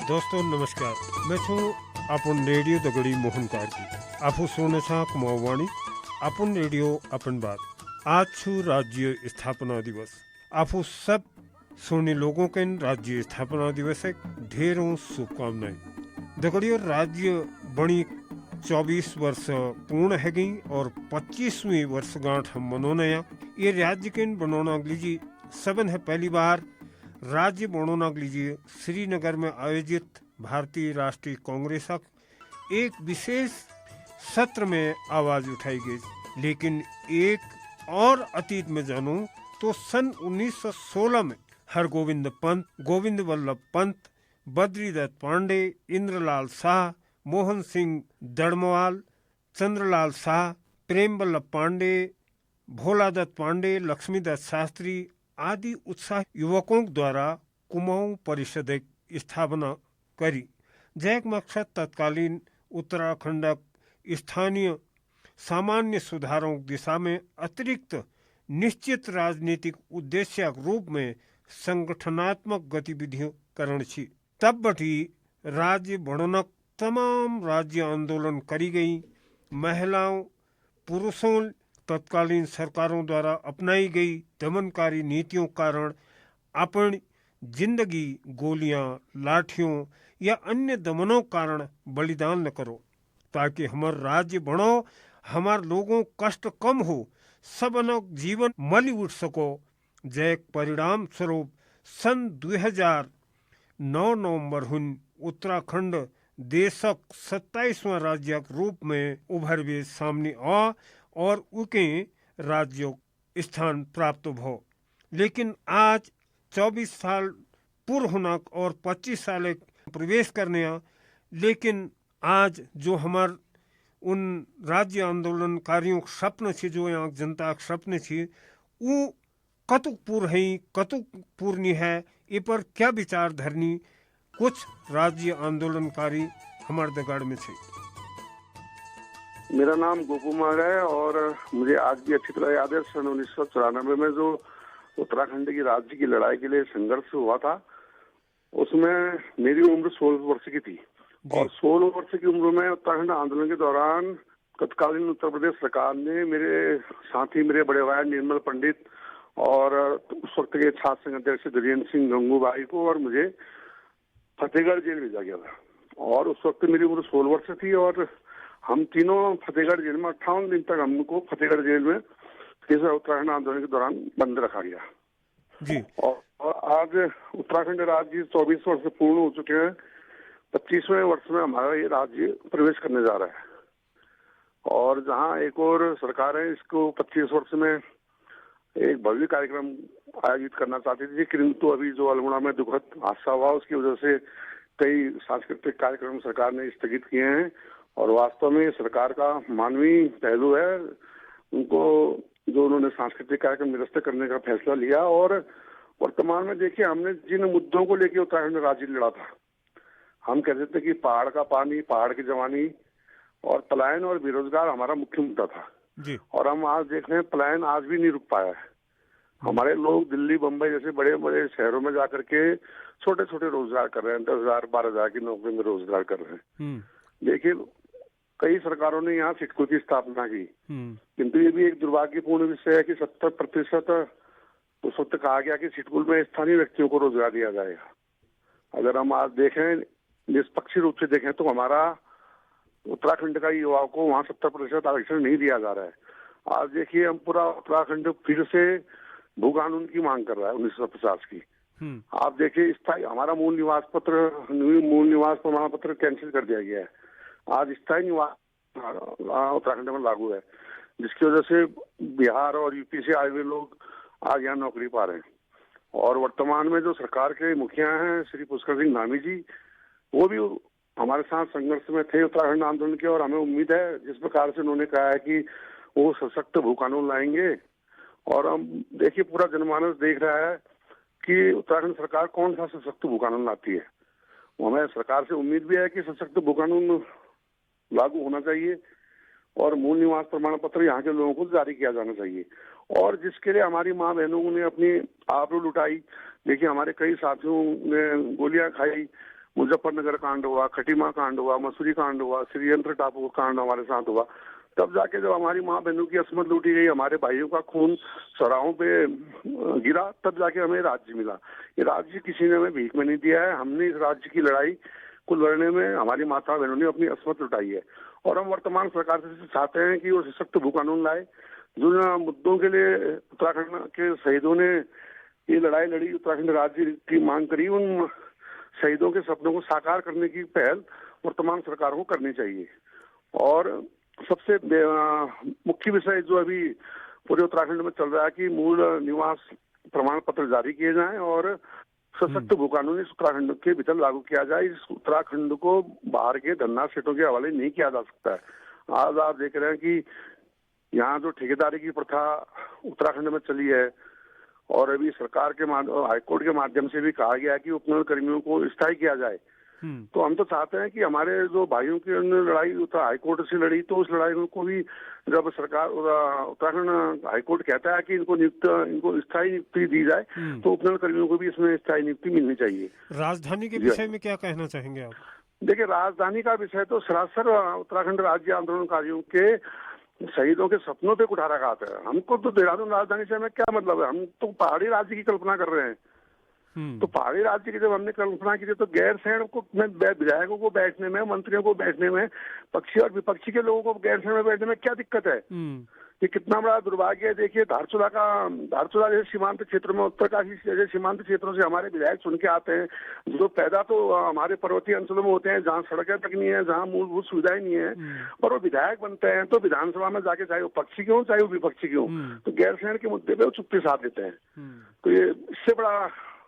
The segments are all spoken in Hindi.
दोस्तों नमस्कार, मैं છું આપણ રેડિયો દગડી મોહન કાર્કી આપું સોને છા કુમાવાણી આપણ રેડિયો अपन बात आज छु राज्य स्थापना दिवस आपू सब सोने लोगों के राज्य स्थापना दिवस है ढेरों शुभकामनाएं। दगड़ियों राज्य बनी 24 वर्ष पूर्ण है गई और 25वीं वर्षगांठ हम मनोने ये राज्य के बनोना लीजिए सबन है पहली बार राज्य बनोना लीजिए श्रीनगर में आयोजित भारतीय राष्ट्रीय कांग्रेस एक विशेष सत्र में आवाज उठाई गई। लेकिन एक और अतीत में जानूं तो सन 1916 में हरगोविंद पंत, गोविंद वल्लभ पंत, बद्रीदत्त पांडे, इंद्रलाल शाह, मोहन सिंह दड़मवाल, चंद्रलाल शाह, प्रेम वल्लभ पांडे, भोलादत्त पांडे, लक्ष्मीदत्त शास्त्री आदि उत्साह युवकों द्वारा कुमाऊं परिषद की स्थापना करी। जैक मकसद तत्कालीन उत्तराखंड स्थानीय सामान्य सुधारों की दिशा में अतिरिक्त निश्चित राजनीतिक उद्देश्य रूप में संगठनात्मक गतिविधियों करण छी। तब बटी राज्य बढ़नक तमाम राज्य आंदोलन करी गई। महिलाओं पुरुषों तत्कालीन सरकारों द्वारा अपनाई गई दमनकारी नीतियों कारण अपनी जिंदगी गोलियां, लाठियों या अन्य दमनों कारण बलिदान न करो ताकि हमार राज्य बढ़ो, हमार लोगों कष्ट कम हो, सबनो जीवन मली उठ सको। जय परिणाम स्वरूप सन 2009 नवंबर हुन उत्तराखंड देशक 27वां राज्य रूप में उभर वे सामने आ और उके राज्यों स्थान प्राप्त हो। लेकिन आज 24 साल पूर्व होना और 25 साल प्रवेश करने लेकिन आज जो हमार उन राज्य आंदोलनकारियों के सपने थी, जो यहाँ जनता के सपने थी, वो कतुक पूर्ण है कतुक पूर्णी है, ये पर क्या विचार धरनी कुछ राज्य आंदोलनकारी हमारे दगाड़ में थे। मेरा नाम गोकुमार है और मुझे आज भी अच्छी तरह याद है सन 1994 में जो उत्तराखंड की राज्य की लड़ाई के लिए संघर्ष हुआ था, उसमें मेरी उम्र 16 वर्ष की थी और 16 वर्ष की उम्र में उत्तराखंड आंदोलन के दौरान तत्कालीन उत्तर प्रदेश सरकार ने मेरे साथी, मेरे बड़े भाई निर्मल पंडित और उस वक्त के छात्र संघ अध्यक्ष धीरेन्द्र सिंह गंगूबाई को और मुझे फतेहगढ़ जेल भेजा गया था। और उस वक्त मेरी उम्र 16 वर्ष थी और हम तीनों फतेहगढ़ जेल में 58 दिन तक हमको फतेहगढ़ जेल में उत्तराखंड आंदोलन के दौरान बंद रखा गया जी। और आज उत्तराखंड राज्य 24 वर्ष पूर्ण हो चुके हैं। 25वें वर्ष में हमारा ये राज्य प्रवेश करने जा रहा है और जहां एक और सरकार है इसको 25 वर्ष में एक भव्य कार्यक्रम आयोजित करना चाहती थी, किंतु अभी जो अल्मोड़ा में दुखद हादसा हुआ उसकी वजह से कई सांस्कृतिक कार्यक्रम सरकार ने स्थगित किए हैं और वास्तव में सरकार का मानवीय पहलू है। उनको जो उन्होंने सांस्कृतिक कार्यक्रम निरस्त करने का फैसला लिया और वर्तमान में देखिए हमने जिन मुद्दों को लेकर उत्तराखंड राज्य लड़ा था, हम कहते थे कि पहाड़ का पानी, पहाड़ की जवानी और पलायन और बेरोजगार हमारा मुख्य मुद्दा था जी। और हम आज देख रहे हैं पलायन आज भी नहीं रुक पाया है। हमारे लोग दिल्ली, बम्बई जैसे बड़े बड़े शहरों में जाकर के छोटे छोटे रोजगार कर रहे हैं, 10,000 12,000 की नौकरी में रोजगार कर रहे हैं। देखिए कई सरकारों ने यहाँ सिडको की स्थापना की, किंतु ये भी एक दुर्भाग्यपूर्ण विषय है कि 70% उस वक्त कहा गया कि सिडको में स्थानीय व्यक्तियों को रोजगार दिया जाएगा। अगर हम आज देखें, निष्पक्ष रूप से देखें तो हमारा उत्तराखंड का युवाओं को वहाँ 70% आरक्षण नहीं दिया जा रहा है। आज देखिए हम पूरा उत्तराखंड फिर से भू कानून की मांग कर रहा है 1950 की। आप देखिए स्थायी हमारा मूल निवास प्रमाण पत्र कैंसिल कर दिया गया है। आज स्थायी निवास उत्तराखंड में लागू है, जिसकी वजह से बिहार और यूपी से आए हुए लोग आज यहाँ नौकरी पा रहे हैं। और वर्तमान में जो सरकार के मुखिया हैं श्री पुष्कर सिंह धामी जी, वो भी हमारे साथ संघर्ष में थे उत्तराखंड आंदोलन के और हमें उम्मीद है जिस प्रकार से उन्होंने कहा है कि वो सशक्त भू कानून लाएंगे। और हम देखिए पूरा जनमानस देख रहा है कि उत्तराखंड सरकार कौन सा सशक्त भू कानून लाती है। हमें सरकार से उम्मीद भी है कि सशक्त भू कानून लागू होना चाहिए और मूल निवास प्रमाण पत्र यहाँ के लोगों को जारी किया जाना चाहिए। और जिसके लिए हमारी माँ बहनों ने अपनी आबरू लुटाई, देखिए हमारे कई साथियों ने गोलियां खाई, मुजफ्फरनगर कांड हुआ, खटीमा कांड हुआ, मसूरी कांड हुआ, श्रीयंत्र टापू कांड हमारे साथ हुआ, तब जाके जब हमारी माँ बहनों की असमत लूटी गई, हमारे भाइयों का खून चौराहों पे गिरा, तब जाके हमें राज्य मिला। ये राज्य किसी ने हमें भीख में नहीं दिया है। हमने इस राज्य की लड़ाई को लड़ने में हमारी माता बहनों ने अपनी असमत लुटाई है। और हम वर्तमान सरकार से चाहते हैं कि वो सशक्त भू कानून लाए। जिन मुद्दों के लिए उत्तराखंड के शहीदों ने ये लड़ाई लड़ी, उत्तराखंड राज्य की मांग करी, उन शहीदों के सपनों को साकार करने की पहल वर्तमान सरकार को करनी चाहिए। और सबसे मुख्य विषय जो अभी पूरे उत्तराखंड में चल रहा है कि मूल निवास प्रमाण पत्र जारी किए जाएं और सशक्त भू कानून इस उत्तराखंड के भीतर लागू किया जाए। इस उत्तराखंड को बाहर के धन्ना सेठों के हवाले नहीं किया जा सकता है। आज आप देख रहे हैं कि यहाँ जो ठेकेदारी की प्रथा उत्तराखंड में चली है, और अभी सरकार के हाईकोर्ट के माध्यम से भी कहा गया है कि उपनयन कर्मियों को स्थायी किया जाए। तो हम तो चाहते हैं कि हमारे जो भाइयों की लड़ाई हाईकोर्ट से लड़ी, तो उस लड़ाई को भी जब सरकार उत्तराखंड हाईकोर्ट कहता है कि इनको स्थायी नियुक्ति दी जाए, तो उपनयन कर्मियों को भी इसमें स्थायी नियुक्ति मिलनी चाहिए। राजधानी के विषय में क्या कहना चाहेंगे आप? देखिए, राजधानी का विषय तो सरासर उत्तराखंड राज्य आंदोलनकारियों के शहीदों के सपनों पे कुठाराघात है। हमको तो देहरादून राजधानी से हमें क्या मतलब है? हम तो पहाड़ी राज्य की कल्पना कर रहे हैं। तो पहाड़ी राज्य की जब हमने कल्पना की थी, तो गैरसैंण को विधायकों को बैठने में, मंत्रियों को बैठने में, पक्षी और विपक्षी के लोगों को गैरसैंण में बैठने में क्या दिक्कत है? ये कितना बड़ा दुर्भाग्य है। देखिए, धारचूला जैसे सीमांत क्षेत्र में, उत्तरकाशी जैसे सीमांत क्षेत्रों से हमारे विधायक चुन के आते हैं, जो पैदा तो हमारे पर्वतीय अंचलों में होते हैं, जहाँ सड़कें तक नहीं है, जहाँ मूलभूत सुविधाएं नहीं है, पर वो विधायक बनते हैं तो विधानसभा में जाके, चाहे वो पक्षी क्यों चाहे वो विपक्षी क्यों, तो गैरसैंण के मुद्दे पे वो चुप्पी साध देते हैं। तो ये इससे बड़ा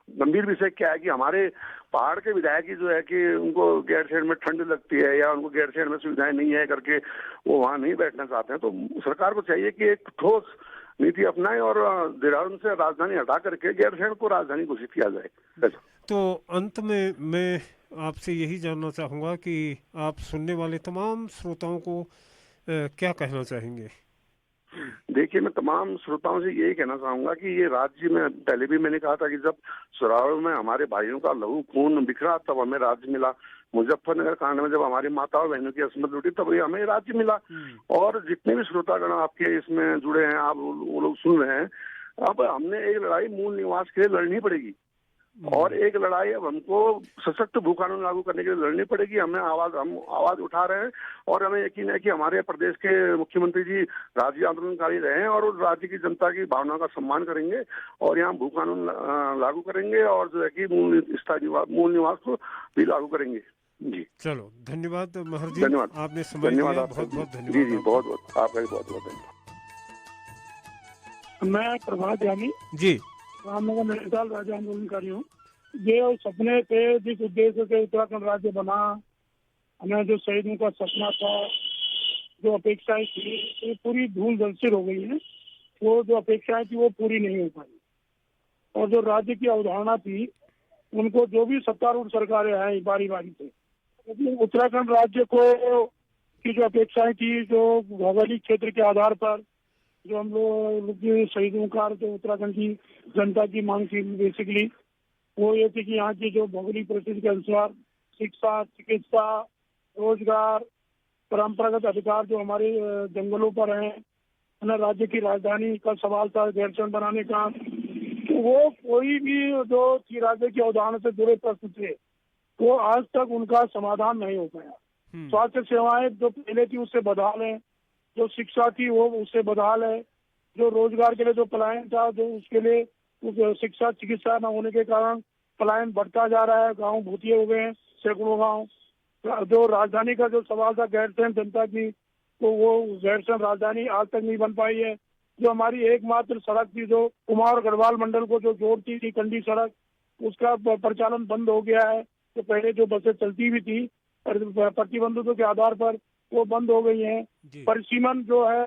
गंभीर विषय क्या है कि हमारे पहाड़ के विधायक ही जो है कि उनको गैरसैंण में ठंड लगती है या उनको गैरसैंण में सुविधाएं नहीं है करके वो वहां नहीं बैठना चाहते हैं। तो सरकार को चाहिए कि एक ठोस नीति अपनाए और देहरादून से राजधानी हटा करके गैरसैंण को राजधानी घोषित किया जाए। तो अंत में मैं आपसे यही जानना चाहूँगा कि आप सुनने वाले तमाम श्रोताओं को क्या कहना चाहेंगे? देखिए, मैं तमाम श्रोताओं से यही कहना चाहूंगा कि ये राज्य में, पहले भी मैंने कहा था कि जब चुनाव में हमारे भाइयों का लहू खून बिखरा तब हमें राज्य मिला। मुजफ्फरनगर कांड में जब हमारी माताओं बहनों की असमत लूटी तब ये हमें राज्य मिला। और जितने भी श्रोतागण आपके इसमें जुड़े हैं, आप वो लोग सुन रहे हैं, अब हमने एक लड़ाई मूल निवास के लिए लड़नी पड़ेगी और एक लड़ाई अब हमको सशक्त भू कानून लागू करने के लिए लड़नी पड़ेगी। हम आवाज उठा रहे हैं और हमें यकीन है कि हमारे प्रदेश के मुख्यमंत्री जी राज्य आंदोलनकारी रहे हैं और उस राज्य की जनता की भावना का सम्मान करेंगे और यहाँ भू कानून लागू करेंगे और जो है कि मूल निवास को भी लागू करेंगे। जी, चलो, धन्यवाद महर जी, धन्यवाद, आपने समय दिया, बहुत बहुत धन्यवाद। जी जी, बहुत बहुत आपका भी बहुत बहुत धन्यवाद। मैं प्रभात यानी जी रामनगर नैनीताल राज्य आंदोलनकारी हूँ। ये सपने थे, जिस उद्देश्य से उत्तराखंड राज्य बना, हमें जो शहीदों का सपना था, जो अपेक्षाएं थी, ये पूरी धूल धलसिर हो गई है। वो जो अपेक्षाएं थी वो पूरी नहीं हो पाई और जो राज्य की अवधारणा थी, उनको जो भी सत्तारूढ़ सरकारें हैं बारी बारी से उत्तराखंड राज्य को की जो अपेक्षाएं थी, जो भौगोलिक क्षेत्र के आधार पर जो हम लोग शहीदों का, जो उत्तराखंड की जनता की मांग थी बेसिकली वो ये थी कि यहाँ की जो भौगोलिक परिस्थिति के अनुसार शिक्षा, चिकित्सा, रोजगार, परंपरागत अधिकार जो हमारे जंगलों पर हैं, राज्य की राजधानी का सवाल था गैरसैंण बनाने का, तो वो कोई भी जो थी राज्य की अवधारणा से जुड़े प्रश्न थे वो आज तक उनका समाधान नहीं हो पाया। स्वास्थ्य सेवाएं जो पहले थी उससे बदहाल है, जो शिक्षा थी वो उससे बदहाल है, जो रोजगार के लिए जो पलायन था, जो उसके लिए शिक्षा चिकित्सा न होने के कारण पलायन बढ़ता जा रहा है, गांव भूतिए हो गए हैं सैकड़ों गांव। जो राजधानी का जो सवाल था गैरसैंण जनता की, तो वो गैरसैंण राजधानी आज तक नहीं बन पाई है। जो हमारी एकमात्र सड़क थी, जो कुमार गढ़वाल मंडल को जो जोड़ती थी कंडी सड़क, उसका परिचालन बंद हो गया है। तो पहले जो बसें चलती भी थी प्रतिबंधों के आधार पर वो बंद हो गई हैं। परिसीमन जो है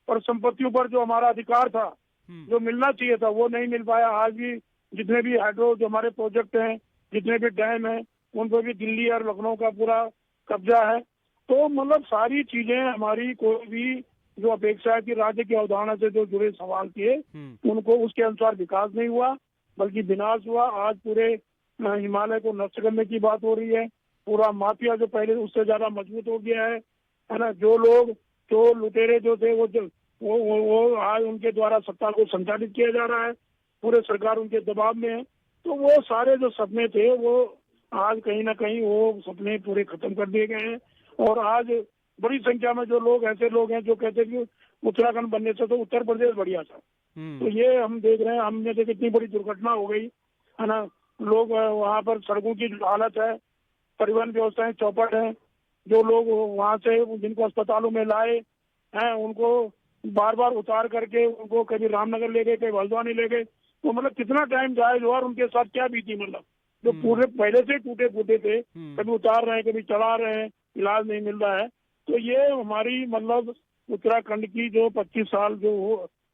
और संपत्तियों पर जो हमारा अधिकार था, जो मिलना चाहिए था, वो नहीं मिल पाया। आज भी जितने भी हाइड्रो जो हमारे प्रोजेक्ट हैं, जितने भी डैम हैं, उन पर भी दिल्ली और लखनऊ का पूरा कब्जा है। तो मतलब सारी चीजें हमारी कोई भी जो अपेक्षा थी राज्य की अवधारणा से जो जुड़े सवाल थे, उनको उसके अनुसार विकास नहीं हुआ बल्कि विनाश हुआ। आज पूरे हिमालय को नष्ट करने की बात हो रही है। पूरा माफिया जो पहले उससे ज्यादा मजबूत हो गया है ना। जो लोग, जो लुटेरे जो थे वो आज उनके द्वारा सत्ता को संचालित किया जा रहा है, पूरे सरकार उनके दबाव में है। तो वो सारे जो सपने थे वो आज कहीं ना कहीं वो सपने पूरे खत्म कर दिए गए हैं। और आज बड़ी संख्या में जो लोग, ऐसे लोग हैं जो कहते हैं कि उत्तराखंड बनने से तो उत्तर प्रदेश बढ़िया था। तो ये हम देख रहे हैं, हमने देखा कितनी बड़ी दुर्घटना हो गई है ना। लोग वहाँ पर सड़कों की हालत है, परिवहन व्यवस्थाएं चौपट है। जो लोग वहाँ से जिनको अस्पतालों में लाए हैं उनको बार बार उतार करके उनको कभी रामनगर ले गए, कभी हल्द्वानी ले गए। तो मतलब कितना टाइम जाए और उनके साथ क्या बीती, मतलब जो पूरे पहले से टूटे फूटे थे, कभी उतार रहे हैं, कभी चढ़ा रहे हैं, इलाज नहीं मिल रहा है। तो ये हमारी मतलब उत्तराखंड की जो 25 साल जो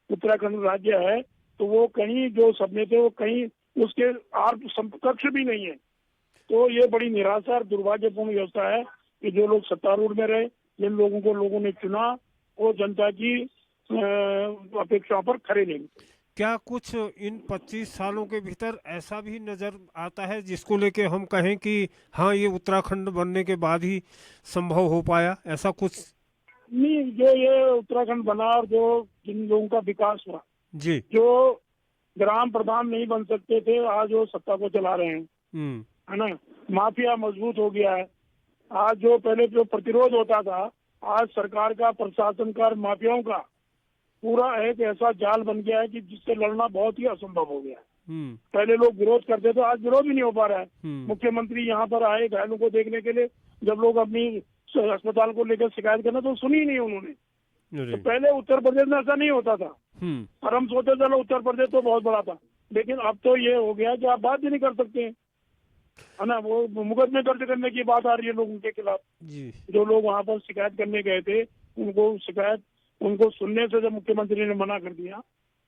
उत्तराखंड राज्य है, तो वो कहीं जो सपने थे वो कहीं उसके आर्थ समकक्ष भी नहीं है। तो ये बड़ी निराशा और दुर्भाग्यपूर्ण व्यवस्था है कि जो लोग सत्तारूढ़ में रहे, जिन लोगों को लोगों ने चुना, वो जनता की अपेक्षाओं पर खरे नहीं। क्या कुछ इन 25 सालों के भीतर ऐसा भी नजर आता है जिसको लेके हम कहें कि हाँ ये उत्तराखंड बनने के बाद ही संभव हो पाया, ऐसा कुछ? नहीं, जो ये उत्तराखंड बना और जो जिन लोगों का विकास हुआ जी, जो ग्राम प्रधान नहीं बन सकते थे, आज वो सत्ता को चला रहे हैं, है ना। माफिया मजबूत हो गया है। आज जो पहले जो प्रतिरोध होता था, आज सरकार का, प्रशासन का, माफियाओं का पूरा एक ऐसा जाल बन गया है कि जिससे लड़ना बहुत ही असंभव हो गया है। पहले लोग विरोध करते थे, आज विरोध भी नहीं हो पा रहा है। मुख्यमंत्री यहाँ पर आए घायलों को देखने के लिए, जब लोग अपनी अस्पताल को लेकर शिकायत करना तो सुनी ही नहीं उन्होंने। तो पहले उत्तर प्रदेश में ऐसा नहीं होता था और हम सोचते चलो उत्तर प्रदेश तो बहुत बड़ा था, लेकिन अब तो ये हो गया कि आप बात भी नहीं कर सकते हैं, है ना। वो मुकदमे दर्ज करने की बात आ रही है लोगों के खिलाफ। जो लोग वहाँ पर शिकायत करने गए थे उनको सुनने से जब मुख्यमंत्री ने मना कर दिया,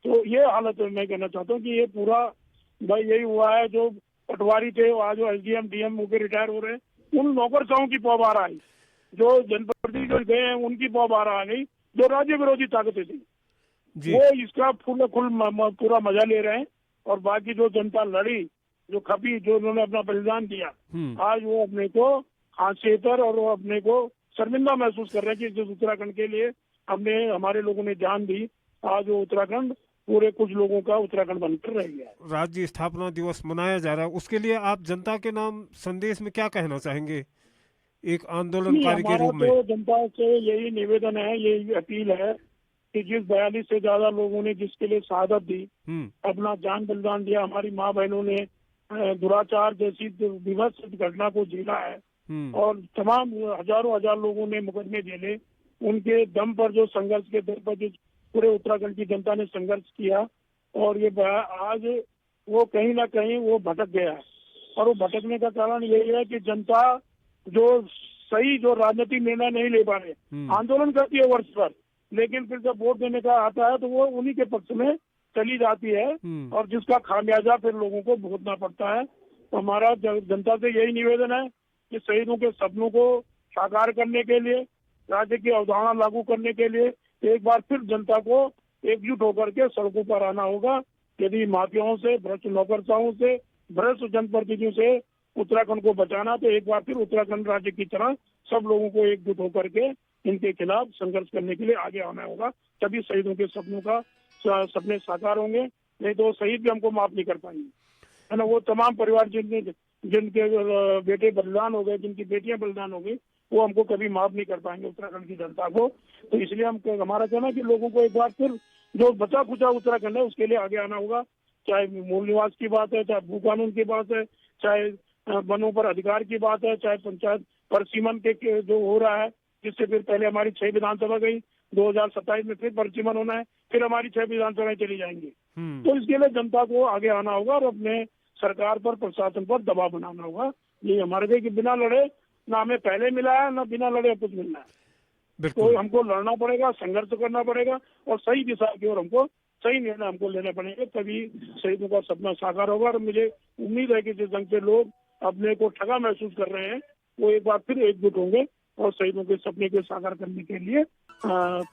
तो ये हालत मैं कहना चाहता हूँ कि ये पूरा भाई यही हुआ है। जो पटवारी थे आज जो एसडीएम डीएम होकर रिटायर हो रहे हैं, उन नौकरशाहों की पौबार आई। जो जनप्रतिनिधि जो गए हैं उनकी पौबार आ गई, जो राज्य विरोधी ताकतें थी वो इसका पूरा मजा ले रहे हैं। और बाकी जो जनता लड़ी, जो खपी, जो उन्होंने अपना बलिदान दिया, आज वो अपने को हास्येतर और वो अपने को शर्मिंदा महसूस कर रहे हैं कि जिस उत्तराखंड के लिए हमारे लोगों ने जान दी, आज वो उत्तराखंड पूरे कुछ लोगों का उत्तराखंड बनकर रह गया है। राज्य स्थापना दिवस मनाया जा रहा है, उसके लिए आप जनता के नाम संदेश में क्या कहना चाहेंगे एक आंदोलनकारी के रूप में? तो जनता से यही निवेदन है, यही अपील है कि जिस 42 से ज्यादा लोगों ने जिसके लिए शहादत दी, अपना जान बलिदान दिया, हमारी माँ बहनों ने दुराचार जैसी विभत्स घटना को झेला है और तमाम हजार लोगों ने मुकदमे झेले, उनके दम पर जो संघर्ष के दम पर जो पूरे उत्तराखंड की जनता ने संघर्ष किया, और ये आज वो कहीं ना कहीं वो भटक गया है। और वो भटकने का कारण यही है कि जनता जो सही जो राजनीतिक निर्णय नहीं ले पा रहे, आंदोलन करती है वर्ष भर, लेकिन फिर जब वोट देने का आता है तो वो उन्हीं के पक्ष में चली जाती है और जिसका खामियाजा फिर लोगों को भुगतना पड़ता है। तो हमारा जनता से यही निवेदन है कि शहीदों के सपनों को साकार करने के लिए, राज्य की अवधारणा लागू करने के लिए एक बार फिर जनता को एकजुट होकर के सड़कों पर आना होगा। यदि माफियाओं से, भ्रष्ट नौकरशाहों से, भ्रष्ट जनप्रतिनिधियों से उत्तराखंड को बचाना, तो एक बार फिर उत्तराखंड राज्य की तरह सब लोगों को एकजुट होकर के इनके खिलाफ संघर्ष करने के लिए आगे आना होगा। तभी शहीदों के सपने साकार होंगे, नहीं तो शहीद भी हमको माफ नहीं कर पाएंगे, है ना। वो तमाम परिवार जिनके बेटे बलिदान हो गए, जिनकी बेटियां बलिदान हो गई, वो हमको कभी माफ नहीं कर पाएंगे उत्तराखंड की जनता को। तो इसलिए हमारा कहना है कि लोगों को एक बार फिर जो बचा खुचा उत्तराखंड है उसके लिए आगे आना होगा। चाहे मूल निवास की बात है, चाहे भू कानून की बात है, चाहे वनों पर अधिकार की बात है, चाहे पंचायत परिसीमन के जो हो रहा है, जिससे फिर पहले हमारी 6 विधानसभा गई, 2027 में फिर परिसीमन होना है, फिर हमारी 6 विधानसभाएं चली जाएंगी। तो इसके लिए जनता को आगे आना होगा और अपने सरकार पर, प्रशासन पर दबाव बनाना होगा। ये हमारे लिए कि बिना लड़े ना हमें पहले मिला है, ना बिना लड़े कुछ मिलना है। तो हमको लड़ना पड़ेगा, संघर्ष करना पड़ेगा और सही दिशा की ओर हमको सही निर्णय हमको लेने पड़ेंगे, तभी शहीदों का सपना साकार होगा। और मुझे उम्मीद है कि जिस ढंग से लोग अपने को ठगा महसूस कर रहे हैं, वो एक बार फिर एकजुट होंगे और शहीदों के सपने को साकार करने के लिए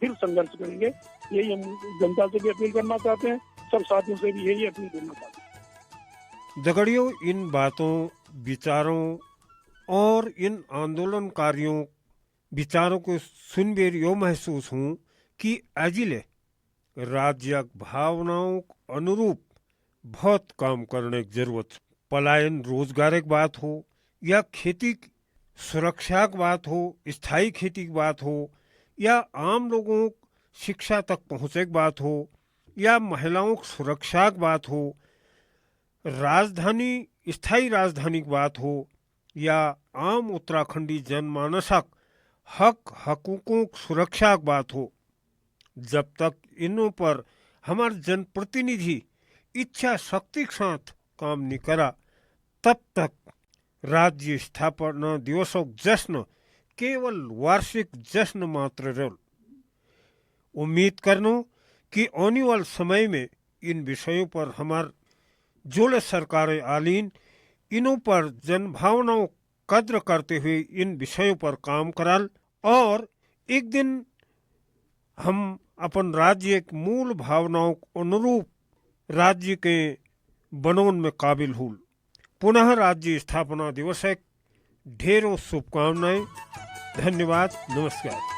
फिर संघर्ष करेंगे। यही हम जनता से भी अपील करना चाहते हैं, सब साथियों से भी यही अपील करना चाहते हैं। दगड़ियों, इन बातों, विचारों और इन आंदोलनकारियों विचारों को सुनकर यो महसूस हूँ कि अजिले राज्य भावनाओं के अनुरूप बहुत काम करने की जरूरत। पलायन रोजगार की बात हो या खेती सुरक्षा की बात हो, स्थायी खेती की बात हो या आम लोगों शिक्षा तक पहुँचे की बात हो या महिलाओं की सुरक्षा की बात हो, राजधानी स्थायी राजधानी की बात हो या आम उत्तराखंडी जनमानसक हक हकूकों की सुरक्षा की बात हो, जब तक इनों पर हमारे जनप्रतिनिधि इच्छा शक्ति के साथ काम नहीं करा, तब तक राज्य स्थापना दिवसों जश्न केवल वार्षिक जश्न मात्र रह। उम्मीद करनो कि आने वाले समय में इन विषयों पर हमार जोले सरकारें आलीन इनों पर जन भावनाओं कद्र करते हुए इन विषयों पर काम कराल और एक दिन हम अपन राज्य के मूल भावनाओं के अनुरूप राज्य के बनोन में काबिल हुल। पुनः राज्य स्थापना दिवस है, ढेरों शुभकामनाएं। धन्यवाद, नमस्कार।